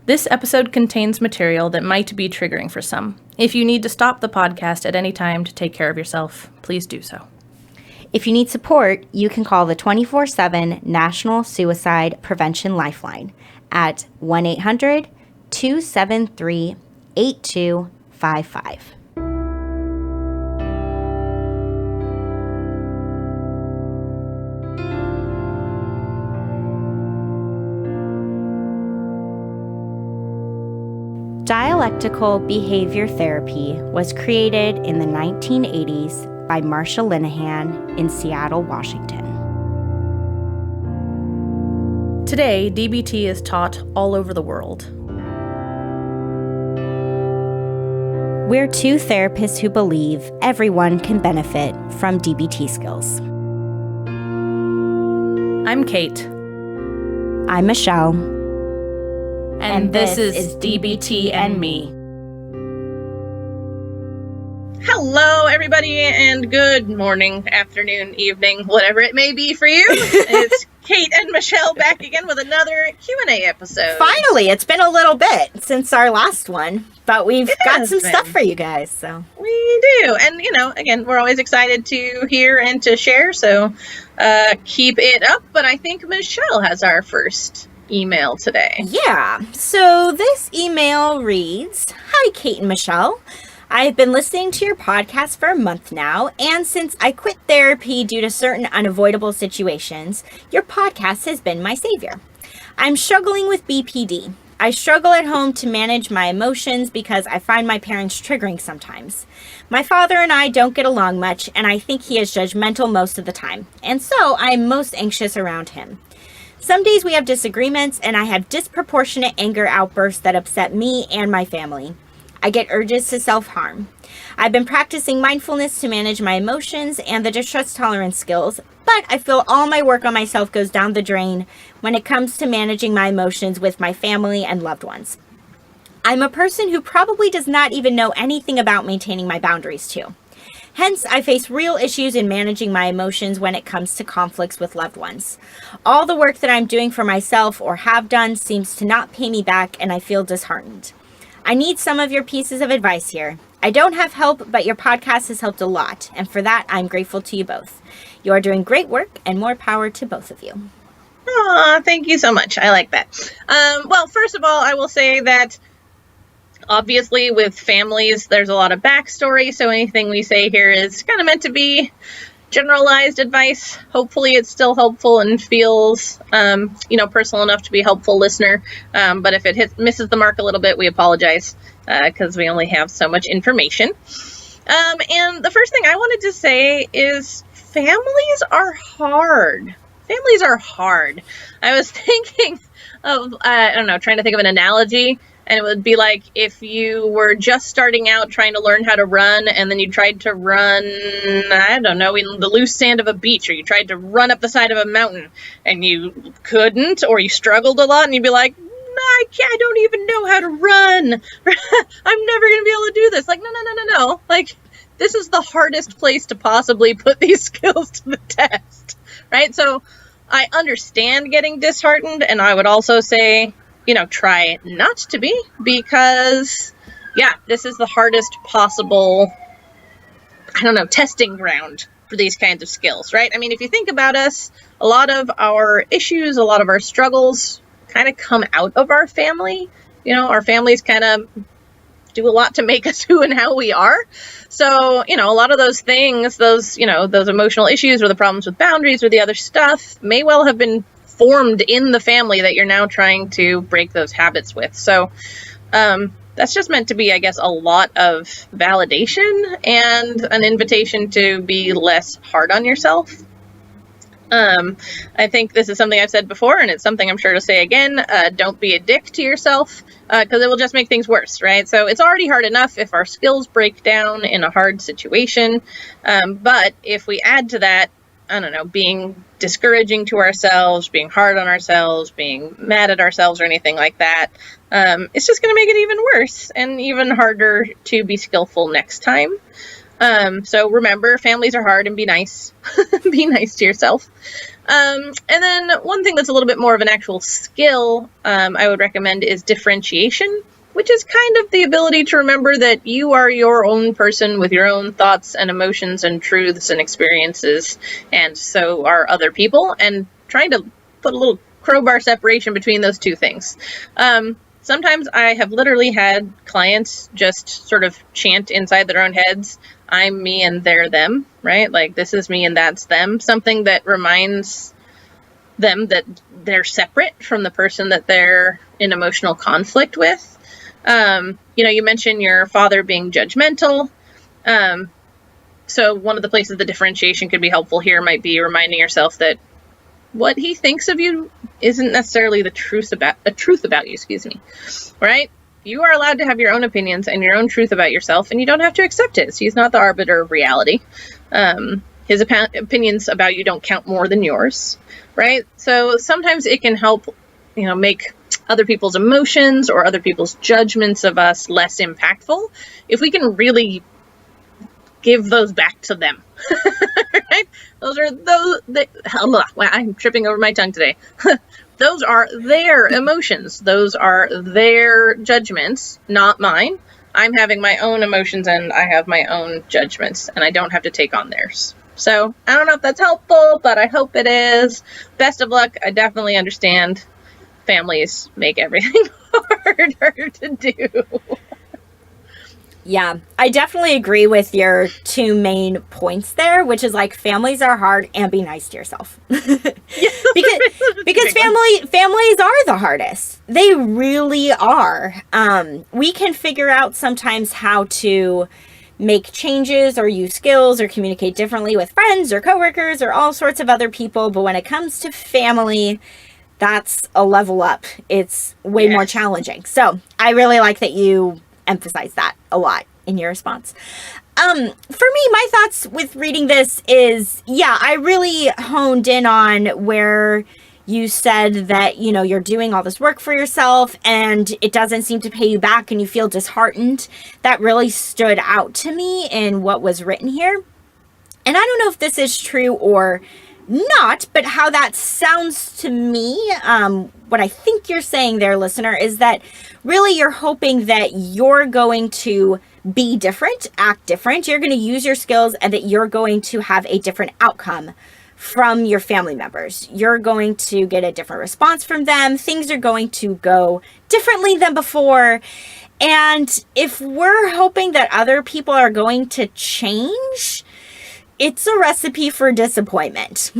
This episode contains material that might be triggering for some. If you need to stop the podcast at any time to take care of yourself, please do so. If you need support, you can call the 24/7 National Suicide Prevention Lifeline at 1-800-273-8255. Dialectical behavior therapy was created in the 1980s by Marsha Linehan in Seattle, Washington. Today, DBT is taught all over the world. We're two therapists who believe everyone can benefit from DBT skills. I'm Kate. I'm Michelle. And this is DBT and Me. Hello, everybody, and good morning, afternoon, evening, whatever it may be for you. It's Kate and Michelle back again with another Q&A episode. Finally, it's been a little bit since our last one, but we've got some stuff for you guys. So we do, and again, we're always excited to hear and to share. So keep it up. But I think Michelle has our first email today. Yeah. So this email reads, "Hi, Kate and Michelle. I have been listening to your podcast for a month now, and since I quit therapy due to certain unavoidable situations, your podcast has been my savior. I'm struggling with BPD. I struggle at home to manage my emotions because I find my parents triggering sometimes. My father and I don't get along much, and I think he is judgmental most of the time, and so I am most anxious around him. Some days we have disagreements, and I have disproportionate anger outbursts that upset me and my family. I get urges to self-harm. I've been practicing mindfulness to manage my emotions and the distress tolerance skills, but I feel all my work on myself goes down the drain when it comes to managing my emotions with my family and loved ones. I'm a person who probably does not even know anything about maintaining my boundaries too. Hence, I face real issues in managing my emotions when it comes to conflicts with loved ones. All the work that I'm doing for myself or have done seems to not pay me back, and I feel disheartened. I need some of your pieces of advice here. I don't have help, but your podcast has helped a lot, and for that, I'm grateful to you both. You are doing great work, and more power to both of you." Aw, thank you so much. I like that. Well, first of all, I will say that obviously with families, there's a lot of backstory, so anything we say here is kind of meant to be generalized advice. Hopefully it's still helpful and feels, personal enough to be a helpful listener. But if it misses the mark a little bit, we apologize because we only have so much information. And the first thing I wanted to say is families are hard. Families are hard. I was thinking of, trying to think of an analogy. And it would be like if you were just starting out trying to learn how to run, and then you tried to run, in the loose sand of a beach, or you tried to run up the side of a mountain, and you couldn't, or you struggled a lot, and you'd be like, "No, I don't even know how to run. I'm never going to be able to do this." Like, no. Like, this is the hardest place to possibly put these skills to the test, right? So I understand getting disheartened, and I would also say, try not to be, because, this is the hardest possible, testing ground for these kinds of skills, right? I mean, if you think about us, a lot of our issues, a lot of our struggles kind of come out of our family. Our families kind of do a lot to make us who and how we are. So, a lot of those things, those emotional issues or the problems with boundaries or the other stuff may well have been formed in the family that you're now trying to break those habits with. So that's just meant to be, I guess, a lot of validation and an invitation to be less hard on yourself. I think this is something I've said before, and it's something I'm sure to say again. Don't be a dick to yourself, because it will just make things worse, right? So it's already hard enough if our skills break down in a hard situation. But if we add to that, being discouraging to ourselves, being hard on ourselves, being mad at ourselves or anything like that, it's just going to make it even worse and even harder to be skillful next time. So remember, families are hard, and be nice. Be nice to yourself. And then one thing that's a little bit more of an actual skill I would recommend is differentiation, which is kind of the ability to remember that you are your own person with your own thoughts and emotions and truths and experiences, and so are other people, and trying to put a little crowbar separation between those two things. Sometimes I have literally had clients just sort of chant inside their own heads, I'm me and they're them, right? Like, this is me and that's them. Something that reminds them that they're separate from the person that they're in emotional conflict with. You mentioned your father being judgmental. So one of the places the differentiation could be helpful here might be reminding yourself that what he thinks of you isn't necessarily the truth about you, right? You are allowed to have your own opinions and your own truth about yourself, and you don't have to accept his. He's not the arbiter of reality. His opinions about you don't count more than yours, right? So sometimes it can help, make other people's emotions or other people's judgments of us less impactful if we can really give those back to them. Right? I'm tripping over my tongue today. Those are their emotions. Those are their judgments, not mine. I'm having my own emotions and I have my own judgments, and I don't have to take on theirs. So I don't know if that's helpful, but I hope it is. Best of luck. I definitely understand families make everything harder to do. Yeah, I definitely agree with your two main points there, which is like families are hard and be nice to yourself. because families are the hardest. They really are. We can figure out sometimes how to make changes or use skills or communicate differently with friends or coworkers or all sorts of other people. But when it comes to family, that's a level up. It's way more challenging. So I really like that you emphasize that a lot in your response. For me, my thoughts with reading this is, I really honed in on where you said that, you're doing all this work for yourself and it doesn't seem to pay you back and you feel disheartened. That really stood out to me in what was written here. And I don't know if this is true or not, but how that sounds to me, what I think you're saying there, listener, is that really you're hoping that you're going to be different, act different, you're going to use your skills, and that you're going to have a different outcome from your family members. You're going to get a different response from them. Things are going to go differently than before. And if we're hoping that other people are going to change, it's a recipe for disappointment.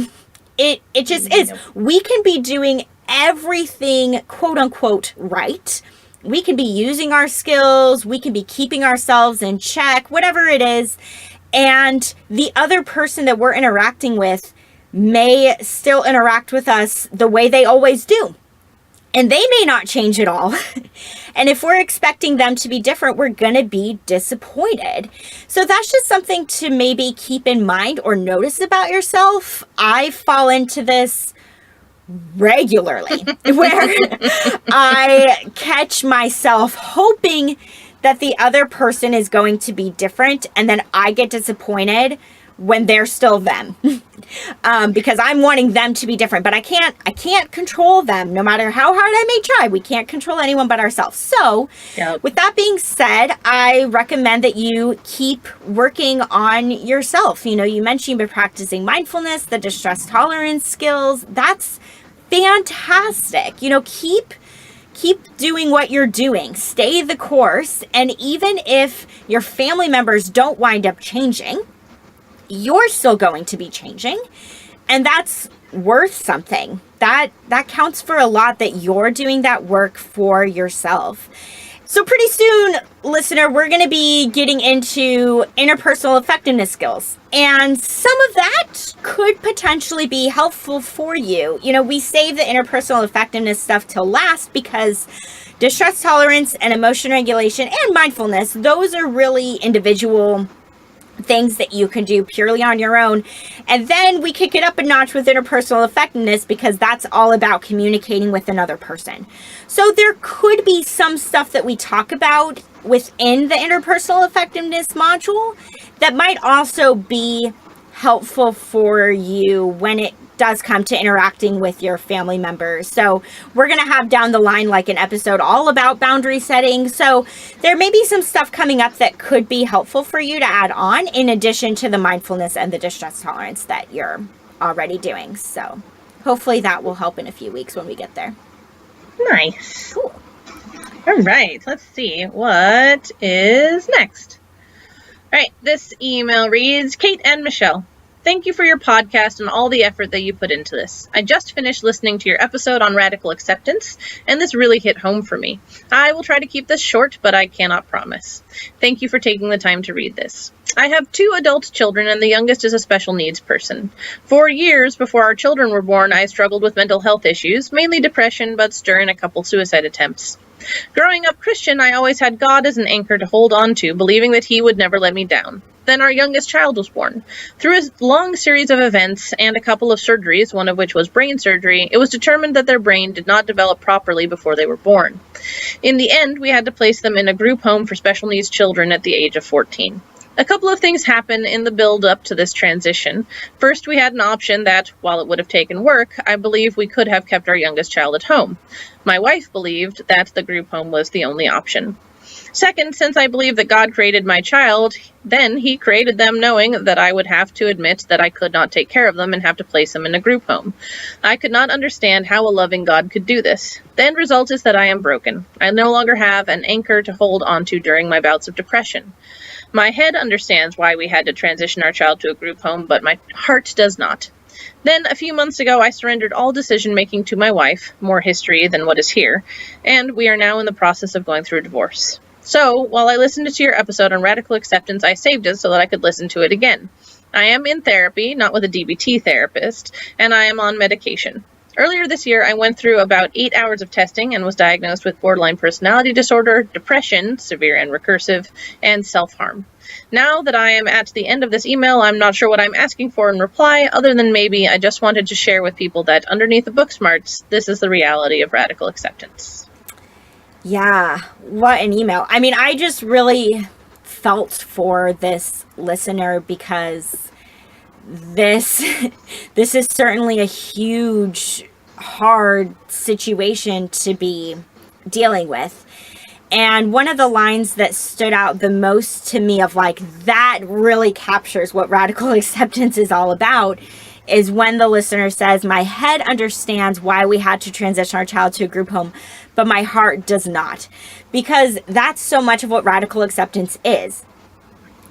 It just is. We can be doing everything, quote unquote, right. We can be using our skills. We can be keeping ourselves in check, whatever it is. And the other person that we're interacting with may still interact with us the way they always do. And they may not change at all. And if we're expecting them to be different, we're going to be disappointed. So that's just something to maybe keep in mind or notice about yourself. I fall into this regularly where I catch myself hoping that the other person is going to be different. And then I get disappointed when they're still them. Because I'm wanting them to be different, but I can't control them no matter how hard I may try. We can't control anyone but ourselves. So with that being said, I recommend that you keep working on yourself. You mentioned you've been practicing mindfulness, the distress tolerance skills. That's fantastic. Keep doing what you're doing. Stay the course. And even if your family members don't wind up changing, you're still going to be changing, and that's worth something. That counts for a lot, that you're doing that work for yourself. So pretty soon, listener, we're going to be getting into interpersonal effectiveness skills, and some of that could potentially be helpful for you. We save the interpersonal effectiveness stuff till last because distress tolerance and emotion regulation and mindfulness, those are really individual things that you can do purely on your own. And then we kick it up a notch with interpersonal effectiveness, because that's all about communicating with another person. So there could be some stuff that we talk about within the interpersonal effectiveness module that might also be helpful for you when it does come to interacting with your family members. So we're going to have down the line like an episode all about boundary setting. So there may be some stuff coming up that could be helpful for you to add on, in addition to the mindfulness and the distress tolerance that you're already doing. So hopefully that will help in a few weeks when we get there. Nice. Cool. All right, let's see what is next. All right, this email reads, Kate and Michelle, thank you for your podcast and all the effort that you put into this. I just finished listening to your episode on radical acceptance, and this really hit home for me. I will try to keep this short, but I cannot promise. Thank you for taking the time to read this. I have 2 adult children, and the youngest is a special needs person. For years before our children were born, I struggled with mental health issues, mainly depression, but stirring a couple suicide attempts. Growing up Christian, I always had God as an anchor to hold on to, believing that he would never let me down. Then our youngest child was born. Through a long series of events and a couple of surgeries, one of which was brain surgery, it was determined that their brain did not develop properly before they were born. In the end, we had to place them in a group home for special needs children at the age of 14. A couple of things happened in the build-up to this transition. First, we had an option that, while it would have taken work, I believe we could have kept our youngest child at home. My wife believed that the group home was the only option. Second, since I believe that God created my child, then he created them knowing that I would have to admit that I could not take care of them and have to place them in a group home. I could not understand how a loving God could do this. The end result is that I am broken. I no longer have an anchor to hold onto during my bouts of depression. My head understands why we had to transition our child to a group home, but my heart does not. Then, a few months ago, I surrendered all decision-making to my wife, more history than what is here, and we are now in the process of going through a divorce. So, while I listened to your episode on radical acceptance, I saved it so that I could listen to it again. I am in therapy, not with a DBT therapist, and I am on medication. Earlier this year, I went through about 8 hours of testing and was diagnosed with borderline personality disorder, depression, severe and recursive, and self-harm. Now that I am at the end of this email, I'm not sure what I'm asking for in reply, other than maybe I just wanted to share with people that underneath the book smarts, this is the reality of radical acceptance. Yeah, what an email. I mean, I just really felt for this listener, because this is certainly a huge, hard situation to be dealing with. And one of the lines that stood out the most to me of like, that really captures what radical acceptance is all about, is when the listener says, my head understands why we had to transition our child to a group home, but my heart does not. Because that's so much of what radical acceptance is.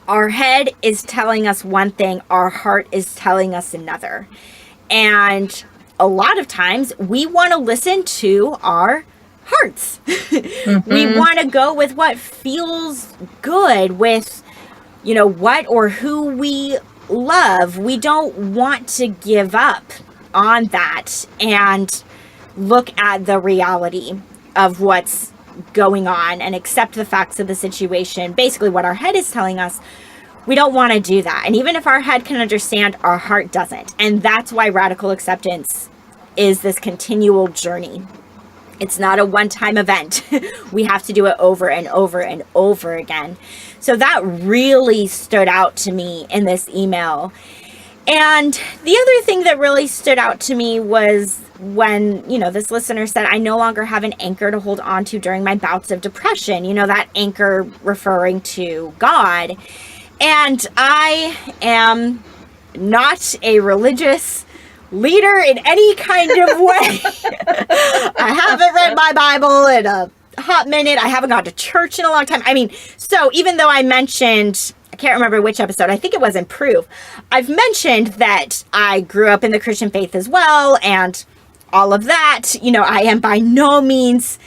Our head is telling us one thing, our heart is telling us another. And a lot of times we want to listen to our hearts. Mm-hmm. We want to go with what feels good, with, you know, what or who we love. We don't want to give up on that and look at the reality of what's going on and accept the facts of the situation. Basically what our head is telling us, we don't want to do that. And even if our head can understand, our heart doesn't. And that's why radical acceptance is this continual journey. It's not a one-time event. We have to do it over and over and over again. So that really stood out to me in this email. And the other thing that really stood out to me was when, you know, this listener said, I no longer have an anchor to hold on to during my bouts of depression. You know, that anchor referring to God. And I am not a religious leader in any kind of way. I haven't read my Bible in a hot minute. I haven't gone to church in a long time. I mean, so even though I mentioned, I can't remember which episode, I think it was Improve, I've mentioned that I grew up in the Christian faith as well, and all of that. You know, I am by no means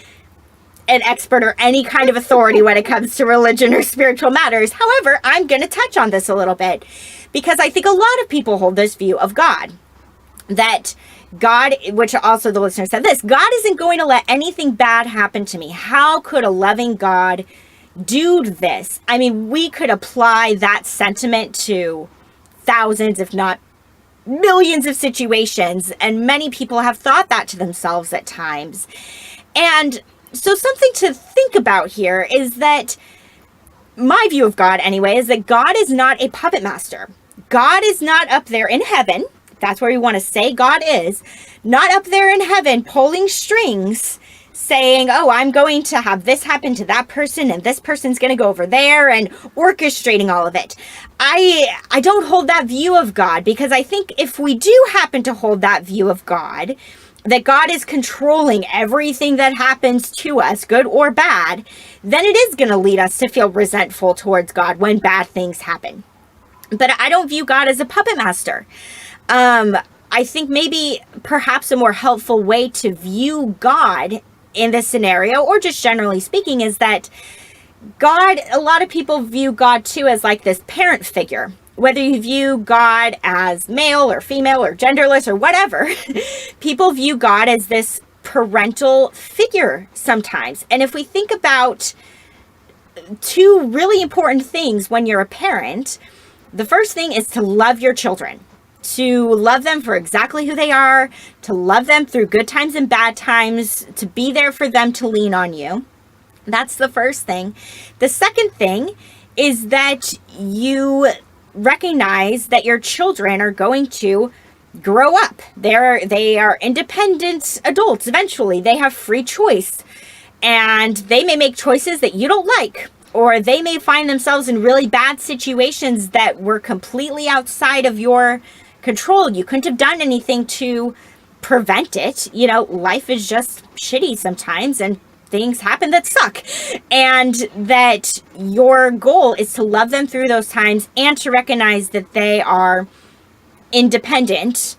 an expert or any kind of authority when it comes to religion or spiritual matters. However, I'm going to touch on this a little bit, because I think a lot of people hold this view of God. That God, which also the listener said this, God isn't going to let anything bad happen to me. How could a loving God do this. I mean, we could apply that sentiment to thousands, if not millions of situations, and many people have thought that to themselves at times. And so something to think about here is that my view of God, anyway, is that God is not a puppet master. God is not up there in heaven. That's where we want to say God is. Not up there in heaven pulling strings saying, oh, I'm going to have this happen to that person and this person's going to go over there and orchestrating all of it. I don't hold that view of God, because I think if we do happen to hold that view of God, that God is controlling everything that happens to us, good or bad, then it is going to lead us to feel resentful towards God when bad things happen. But I don't view God as a puppet master. I think maybe perhaps a more helpful way to view God in this scenario, or just generally speaking, is that God, a lot of people view God too as like this parent figure. Whether you view God as male or female or genderless or whatever, people view God as this parental figure sometimes. And if we think about two really important things when you're a parent, the first thing is to love your children, to love them for exactly who they are, to love them through good times and bad times, to be there for them, to lean on you. That's the first thing. The second thing is that you recognize that your children are going to grow up. They are independent adults eventually. They have free choice, and they may make choices that you don't like, or they may find themselves in really bad situations that were completely outside of your control. You couldn't have done anything to prevent it. You know, life is just shitty sometimes, and things happen that suck, and that your goal is to love them through those times and to recognize that they are independent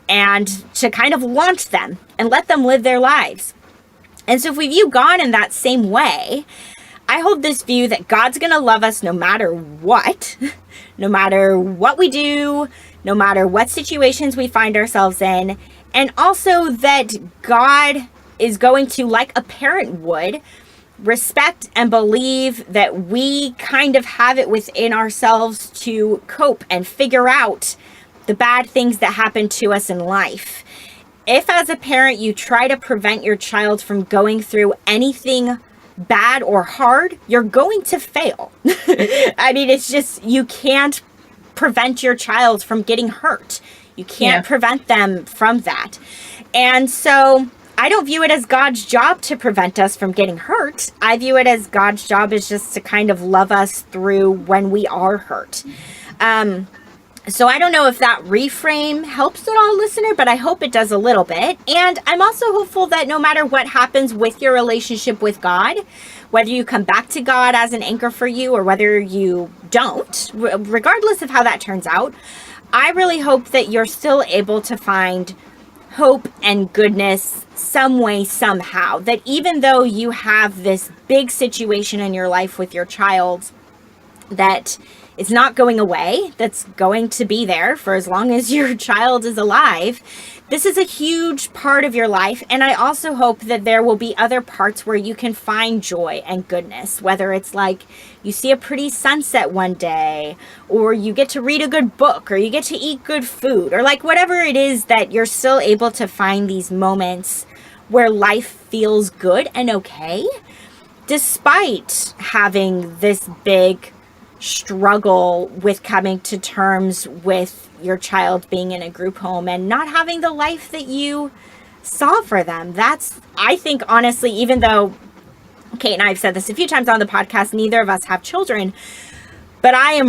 and to kind of launch them and let them live their lives. And so if we view God in that same way, I hold this view that God's going to love us no matter what, no matter what we do, no matter what situations we find ourselves in, and also that God is going to, like a parent would, respect and believe that we kind of have it within ourselves to cope and figure out the bad things that happen to us in life. If as a parent you try to prevent your child from going through anything bad or hard, you're going to fail. I mean, it's just, you can't prevent your child from getting hurt. You can't prevent them from that. And so I don't view it as God's job to prevent us from getting hurt. I view it as God's job is just to kind of love us through when we are hurt. So I don't know if that reframe helps at all, listener, but I hope it does a little bit. And I'm also hopeful that no matter what happens with your relationship with God, whether you come back to God as an anchor for you or whether you don't, regardless of how that turns out, I really hope that you're still able to find hope and goodness some way, somehow. That even though you have this big situation in your life with your child that is not going away, that's going to be there for as long as your child is alive, this is a huge part of your life. And I also hope that there will be other parts where you can find joy and goodness, whether it's like you see a pretty sunset one day, or you get to read a good book, or you get to eat good food, or like whatever it is, that you're still able to find these moments where life feels good and okay, despite having this big struggle with coming to terms with your child being in a group home and not having the life that you saw for them. That's, I think, honestly, even though Kate and I have said this a few times on the podcast, neither of us have children, but I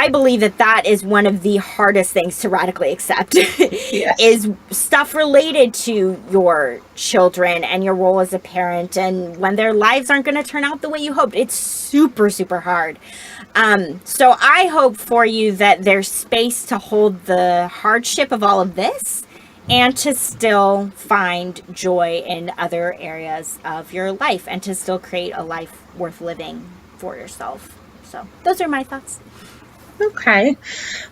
believe that is one of the hardest things to radically accept. Yes. Is stuff related to your children and your role as a parent, and when their lives aren't going to turn out the way you hoped. It's super, super hard. So I hope for you that there's space to hold the hardship of all of this and to still find joy in other areas of your life and to still create a life worth living for yourself. So those are my thoughts. Okay.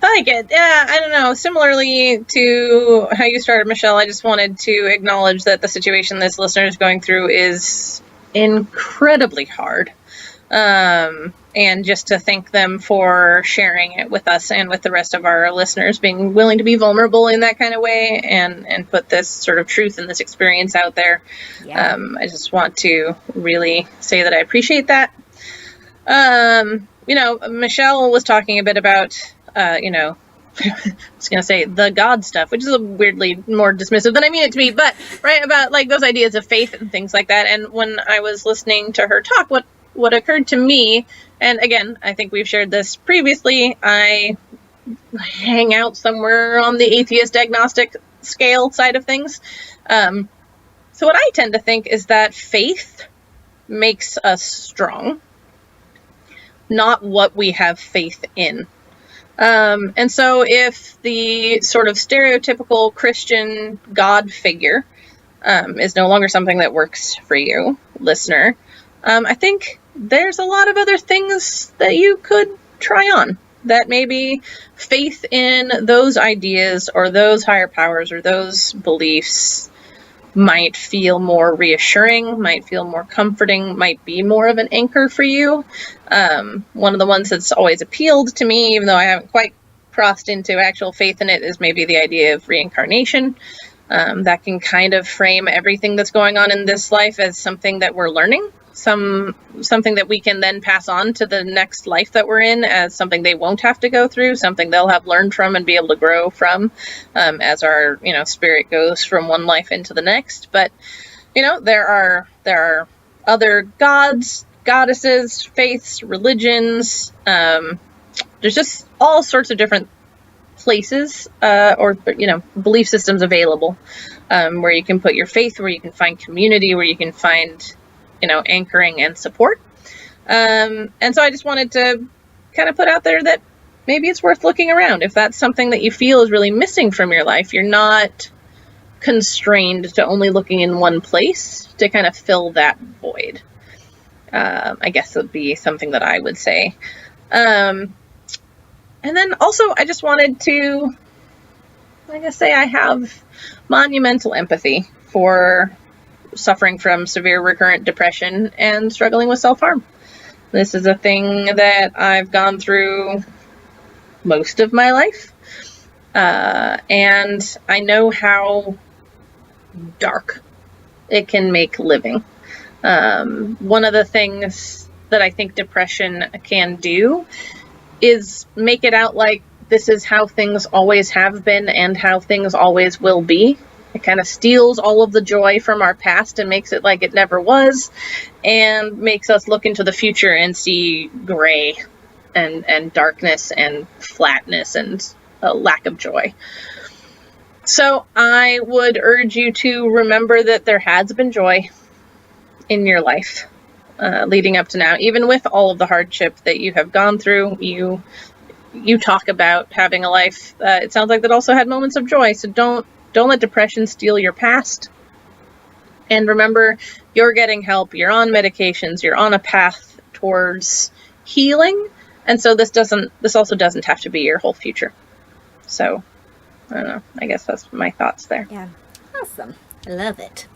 I like it. Yeah, I don't know. Similarly to how you started, Michelle, I just wanted to acknowledge that the situation this listener is going through is incredibly hard. And just to thank them for sharing it with us and with the rest of our listeners, being willing to be vulnerable in that kind of way and put this sort of truth and this experience out there. Yeah. I just want to really say that I appreciate that. Michelle was talking a bit about, I was going to say the God stuff, which is a weirdly more dismissive than I mean it to be, but right about like those ideas of faith and things like that. And when I was listening to her talk, what occurred to me, and again, I think we've shared this previously, I hang out somewhere on the atheist agnostic scale side of things. So what I tend to think is that faith makes us strong, not what we have faith in. And so if the sort of stereotypical Christian God figure is no longer something that works for you, listener, I think there's a lot of other things that you could try on, that maybe faith in those ideas or those higher powers or those beliefs might feel more reassuring, might feel more comforting, might be more of an anchor for you. One of the ones that's always appealed to me, even though I haven't quite crossed into actual faith in it, is maybe the idea of reincarnation. That can kind of frame everything that's going on in this life as something that we're learning, something that we can then pass on to the next life that we're in as something they won't have to go through, something they'll have learned from and be able to grow from, as our, spirit goes from one life into the next. But, there are other gods, goddesses, faiths, religions. There's just all sorts of different places, or belief systems available, where you can put your faith, where you can find community, where you can find anchoring and support. And so I just wanted to kind of put out there that maybe it's worth looking around. If that's something that you feel is really missing from your life, you're not constrained to only looking in one place to kind of fill that void. I guess would be something that I would say. And then also I just wanted to, say I have monumental empathy for suffering from severe recurrent depression and struggling with self-harm. This is a thing that I've gone through most of my life. And I know how dark it can make living. One of the things that I think depression can do is make it out like this is how things always have been and how things always will be. It kind of steals all of the joy from our past and makes it like it never was, and makes us look into the future and see gray and darkness and flatness and a lack of joy. So I would urge you to remember that there has been joy in your life leading up to now, even with all of the hardship that you have gone through. You talk about having a life, it sounds like, that also had moments of joy. So don't let depression steal your past. And remember, you're getting help, you're on medications, you're on a path towards healing. And so this also doesn't have to be your whole future. So, I don't know. I guess that's my thoughts there. Yeah. Awesome. I love it.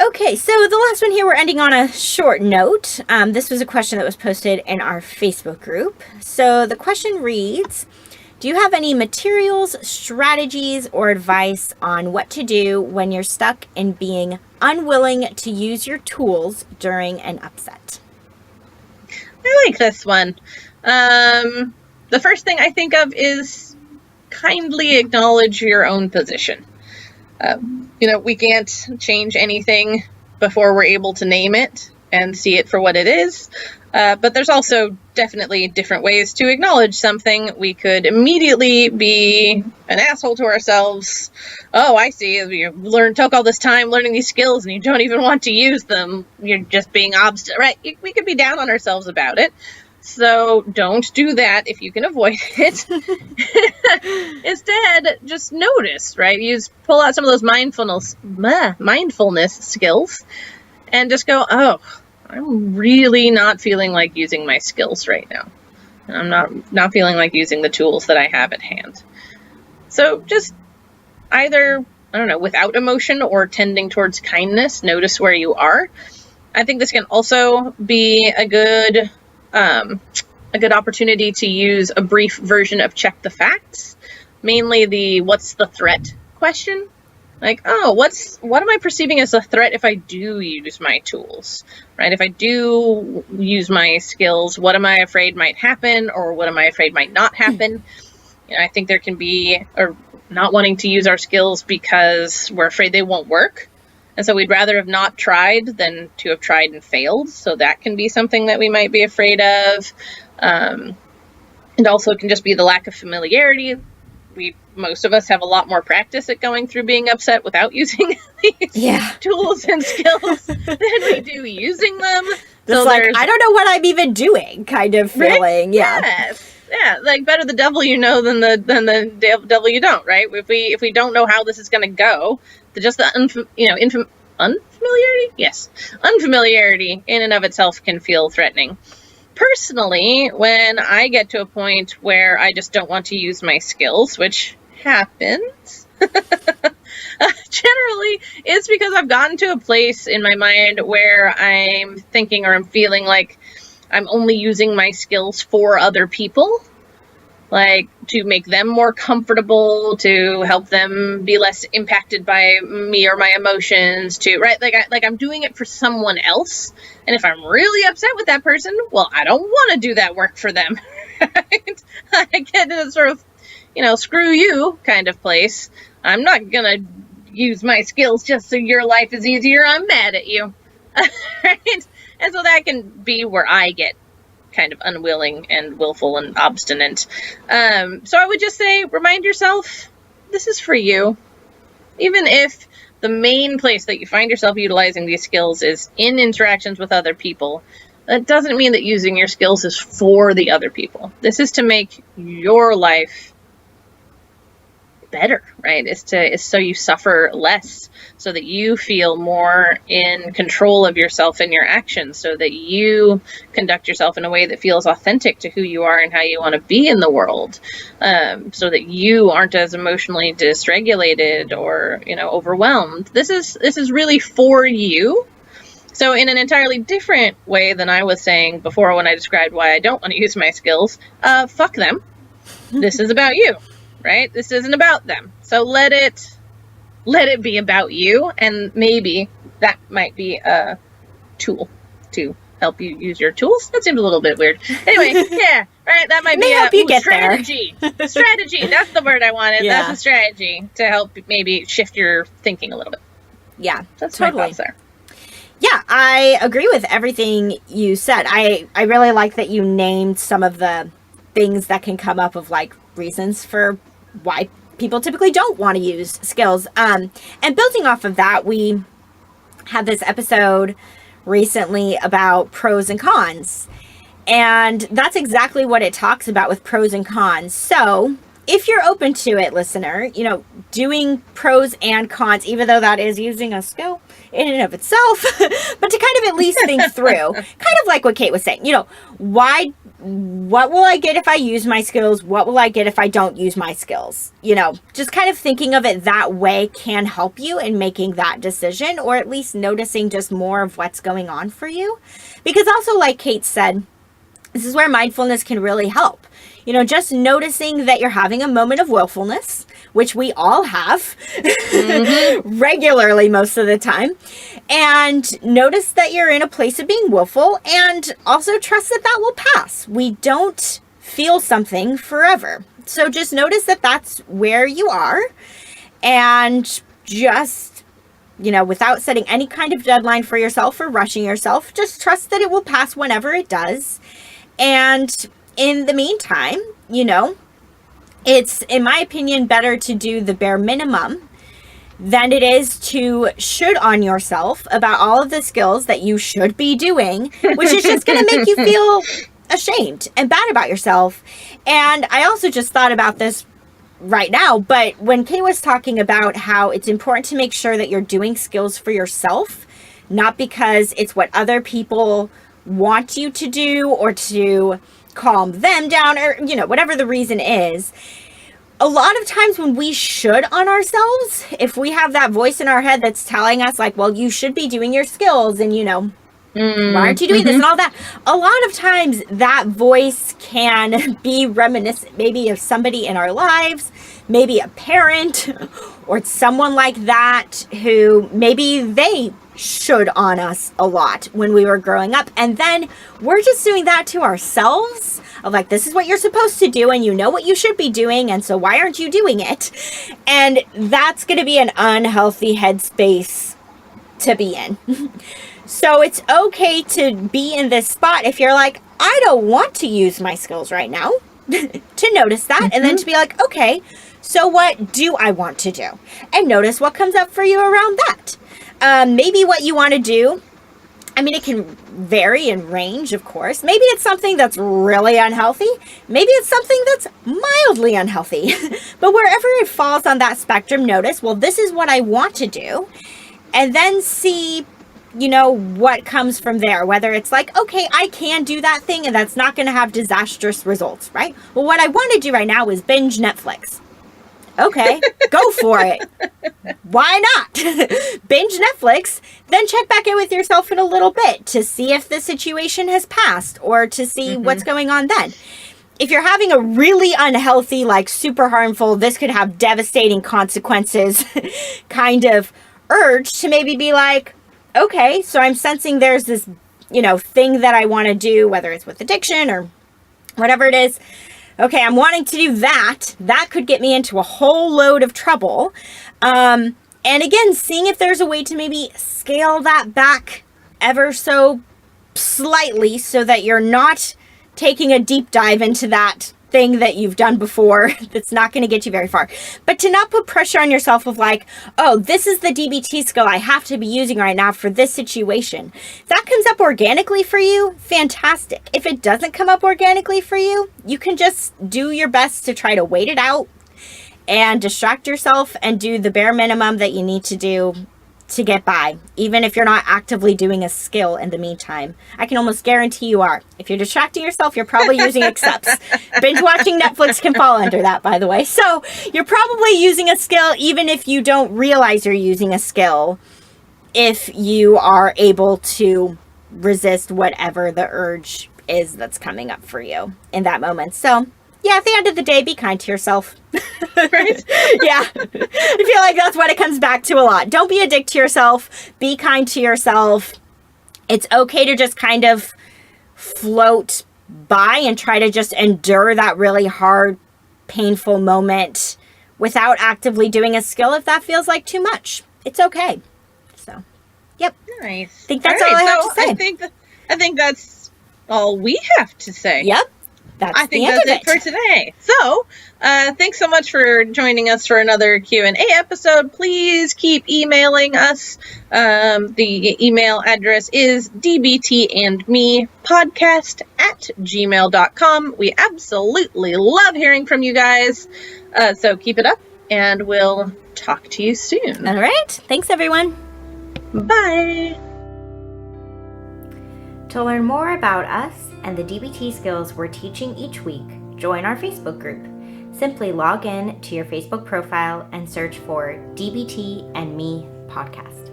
Okay, so the last one here, we're ending on a short note. This was a question that was posted in our Facebook group. So the question reads, do you have any materials, strategies, or advice on what to do when you're stuck in being unwilling to use your tools during an upset? I like this one. The first thing I think of is kindly acknowledge your own position. We can't change anything before we're able to name it and see it for what it is. But there's also definitely different ways to acknowledge something. We could immediately be an asshole to ourselves. Oh, I see. You took all this time learning these skills and you don't even want to use them. You're just being obstinate, right? We could be down on ourselves about it. So don't do that if you can avoid it. Instead, just notice, right? Pull out some of those mindfulness skills and just go, oh, I'm really not feeling like using my skills right now. I'm not feeling like using the tools that I have at hand. So just either, without emotion or tending towards kindness, notice where you are. I think this can also be a good opportunity to use a brief version of check the facts, mainly the what's the threat question. Like, oh, what am I perceiving as a threat if I do use my tools, right? If I do use my skills, what am I afraid might happen, or what am I afraid might not happen? I think there can be not wanting to use our skills because we're afraid they won't work. And so we'd rather have not tried than to have tried and failed. So that can be something that we might be afraid of. And also it can just be the lack of familiarity. Most of us have a lot more practice at going through being upset without using these tools and skills than we do using them. Just I don't know what I'm even doing kind of feeling. Right? Yes. Yeah, like better the devil you know than the devil you don't, right? If we don't know how this is going to go, just the unfamiliarity, yes, unfamiliarity in and of itself can feel threatening. Personally, when I get to a point where I just don't want to use my skills, which happens, generally it's because I've gotten to a place in my mind where I'm thinking or I'm feeling like I'm only using my skills for other people, like to make them more comfortable, to help them be less impacted by me or my emotions, right? Like I'm doing it for someone else. And if I'm really upset with that person, well, I don't want to do that work for them. Right? I get in a sort of, screw you kind of place. I'm not going to use my skills just so your life is easier. I'm mad at you. Right? And so that can be where I get kind of unwilling and willful and obstinate. So I would just say, remind yourself, this is for you. Even if the main place that you find yourself utilizing these skills is in interactions with other people, that doesn't mean that using your skills is for the other people. This is to make your life better, right? It's so you suffer less, so that you feel more in control of yourself and your actions, so that you conduct yourself in a way that feels authentic to who you are and how you want to be in the world, so that you aren't as emotionally dysregulated or overwhelmed. This is really for you. So in an entirely different way than I was saying before when I described why I don't want to use my skills, fuck them. This is about you. Right? This isn't about them. So let it be about you, and maybe that might be a tool to help you use your tools. That seems a little bit weird. Anyway, yeah, right? That might be a strategy. Strategy, that's the word I wanted. Yeah. That's a strategy to help maybe shift your thinking a little bit. Yeah, that's totally. My thoughts there. Yeah, I agree with everything you said. I really like that you named some of the things that can come up of like reasons for why people typically don't want to use skills. And building off of that, we had this episode recently about pros and cons. And that's exactly what it talks about with pros and cons. So if you're open to it, listener, doing pros and cons, even though that is using a skill in and of itself, but to kind of at least think through, kind of like what Kate was saying, what will I get if I use my skills? What will I get if I don't use my skills? Just kind of thinking of it that way can help you in making that decision, or at least noticing just more of what's going on for you. Because also, like Kate said, this is where mindfulness can really help. Just noticing that you're having a moment of willfulness, which we all have regularly most of the time. And notice that you're in a place of being willful, and also trust that that will pass. We don't feel something forever. So just notice that that's where you are, and just, without setting any kind of deadline for yourself or rushing yourself, just trust that it will pass whenever it does. And in the meantime, it's, in my opinion, better to do the bare minimum than it is to should on yourself about all of the skills that you should be doing, which is just going to make you feel ashamed and bad about yourself. And I also just thought about this right now, but when Kay was talking about how it's important to make sure that you're doing skills for yourself, not because it's what other people want you to do or to calm them down or, whatever the reason is. A lot of times when we should on ourselves, if we have that voice in our head that's telling us like, well, you should be doing your skills and, Why aren't you doing this and all that? A lot of times that voice can be reminiscent maybe of somebody in our lives, maybe a parent or someone like that who maybe they should on us a lot when we were growing up. And then we're just doing that to ourselves of like, this is what you're supposed to do and you know what you should be doing. And so why aren't you doing it? And that's going to be an unhealthy headspace to be in. So it's okay to be in this spot if you're like, I don't want to use my skills right now, to notice that. And then to be like, okay, so what do I want to do? And notice what comes up for you around that. Maybe what you want to do, I mean, it can vary in range, of course. Maybe it's something that's really unhealthy. Maybe it's something that's mildly unhealthy. But wherever it falls on that spectrum, notice, well, this is what I want to do. And then see, you know, what comes from there. Whether it's like, okay, I can do that thing and that's not going to have disastrous results, right? Well, what I want to do right now is binge Netflix. Okay, go for it. Why not? Binge Netflix, then check back in with yourself in a little bit to see if the situation has passed or to see what's going on then. If you're having a really unhealthy, like super harmful, this could have devastating consequences kind of urge to maybe be like, okay, so I'm sensing there's this, you know, thing that I want to do, whether it's with addiction or whatever it is. Okay, I'm wanting to do that. That could get me into a whole load of trouble. And again, seeing if there's a way to maybe scale that back ever so slightly so that you're not taking a deep dive into that thing that you've done before that's not going to get you very far. But to not put pressure on yourself of like, oh, this is the DBT skill I have to be using right now for this situation. If that comes up organically for you, fantastic. If it doesn't come up organically for you, you can just do your best to try to wait it out and distract yourself and do the bare minimum that you need to do to get by, even if you're not actively doing a skill in the meantime. I can almost guarantee you are. If you're distracting yourself, you're probably using accepts. Binge watching Netflix can fall under that, by the way. So you're probably using a skill even if you don't realize you're using a skill, if you are able to resist whatever the urge is that's coming up for you in that moment. So yeah, at the end of the day, be kind to yourself. Right? Yeah. I feel like that's what it comes back to a lot. Don't be a dick to yourself. Be kind to yourself. It's okay to just kind of float by and try to just endure that really hard, painful moment without actively doing a skill if that feels like too much. It's okay. So, yep. Nice. I think that's all I have to say. I think that's all we have to say. Yep. I think that's it for today. So, thanks so much for joining us for another Q&A episode. Please keep emailing us. The email address is dbtandmepodcast@gmail.com. We absolutely love hearing from you guys. So keep it up, and we'll talk to you soon. All right. Thanks, everyone. Bye. To learn more about us and the DBT skills we're teaching each week, join our Facebook group. Simply log in to your Facebook profile and search for DBT and Me Podcast.